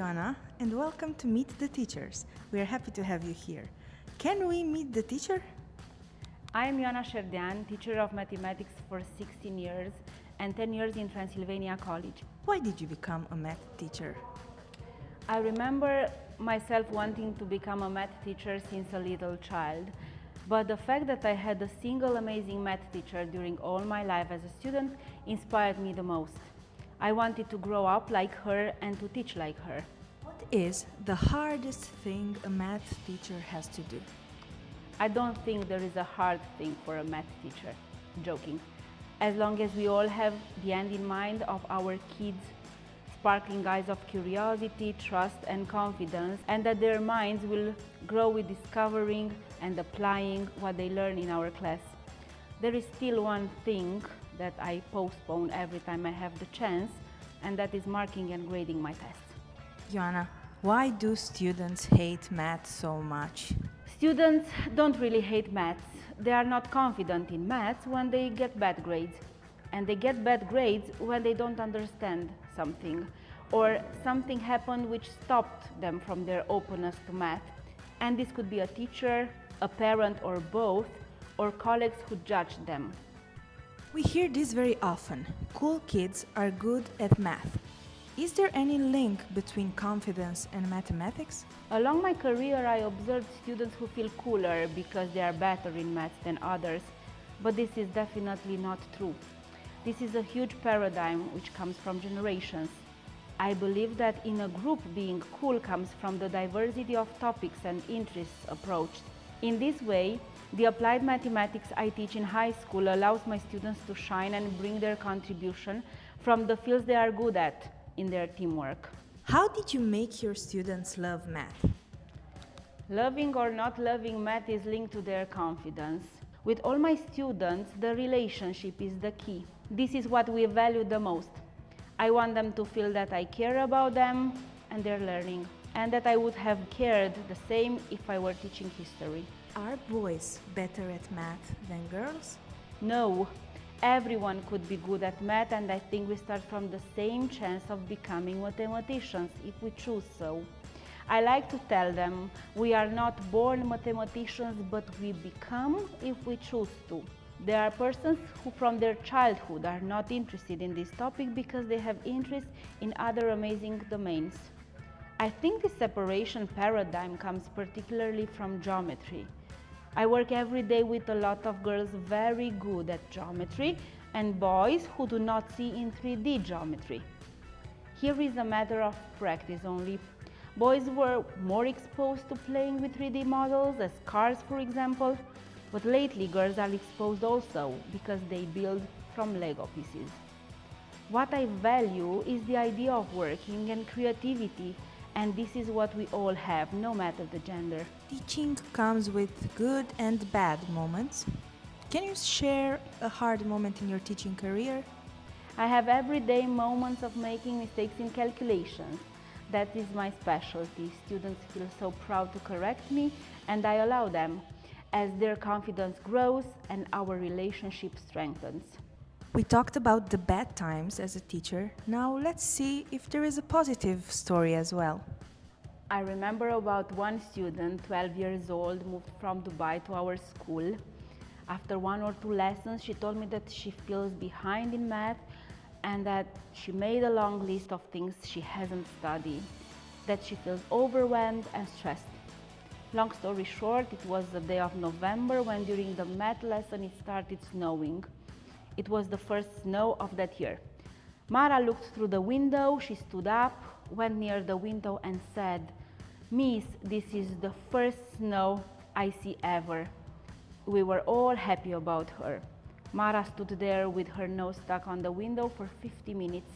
Ioana, and welcome to Meet the Teachers. We are happy to have you here. Can we meet the teacher? I am Ioana Șerdean, teacher of mathematics for 16 years and 10 years in Transylvania College. Why did you become a math teacher? I remember myself wanting to become a math teacher since a little child, but the fact that I had a single amazing math teacher during all my life as a student inspired me the most. I wanted to grow up like her and to teach like her. What is the hardest thing a math teacher has to do? I don't think there is a hard thing for a math teacher. Joking. As long as we all have the end in mind of our kids' sparkling eyes of curiosity, trust and confidence, and that their minds will grow with discovering and applying what they learn in our class. There is still one thing that I postpone every time I have the chance, and that is marking and grading my tests. Ioana, why do students hate math so much? Students don't really hate maths. They are not confident in maths when they get bad grades. And they get bad grades when they don't understand something, or something happened which stopped them from their openness to math. And this could be a teacher, a parent, or both, or colleagues who judge them. We hear this very often. Cool kids are good at math. Is there any link between confidence and mathematics? Along my career, I observed students who feel cooler because they are better in maths than others, but this is definitely not true. This is a huge paradigm which comes from generations. I believe that in a group, being cool comes from the diversity of topics and interests approached. In this way, the applied mathematics I teach in high school allows my students to shine and bring their contribution from the fields they are good at in their teamwork. How did you make your students love math? Loving or not loving math is linked to their confidence. With all my students, the relationship is the key. This is what we value the most. I want them to feel that I care about them and their learning, and that I would have cared the same if I were teaching history. Are boys better at math than girls? No, everyone could be good at math, and I think we start from the same chance of becoming mathematicians if we choose so. I like to tell them we are not born mathematicians, but we become if we choose to. There are persons who from their childhood are not interested in this topic because they have interest in other amazing domains. I think this separation paradigm comes particularly from geometry. I work every day with a lot of girls very good at geometry and boys who do not see in 3D geometry. Here is a matter of practice only. Boys were more exposed to playing with 3D models, as cars for example, but lately girls are exposed also because they build from Lego pieces. What I value is the idea of working and creativity, and this is what we all have, no matter the gender. Teaching comes with good and bad moments. Can you share a hard moment in your teaching career? I have everyday moments of making mistakes in calculations. That is my specialty. Students feel so proud to correct me, and I allow them, as their confidence grows and our relationship strengthens. We talked about the bad times as a teacher. Now let's see if there is a positive story as well. I remember about one student, 12 years old, moved from Dubai to our school. After 1 or 2 lessons, she told me that she feels behind in math and that she made a long list of things she hasn't studied, that she feels overwhelmed and stressed. Long story short, it was the day of November when during the math lesson it started snowing. It was the first snow of that year. Mara looked through the window, she stood up, went near the window and said, "Miss, this is the first snow I see ever." We were all happy about her. Mara stood there with her nose stuck on the window for 50 minutes,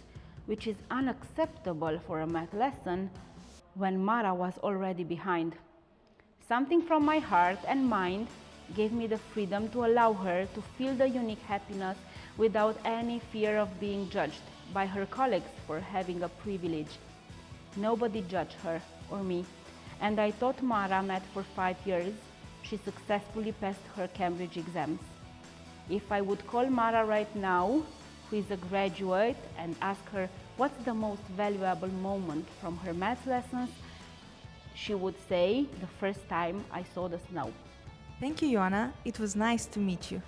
which is unacceptable for a math lesson when Mara was already behind. Something from my heart and mind gave me the freedom to allow her to feel the unique happiness without any fear of being judged by her colleagues for having a privilege. Nobody judged her or me, and I taught Mara math for 5 years. She successfully passed her Cambridge exams. If I would call Mara right now, who is a graduate, and ask her what's the most valuable moment from her math lessons, she would say, the first time I saw the snow. Thank you, Ioana. It was nice to meet you.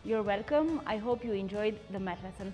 You're welcome. I hope you enjoyed the math lesson.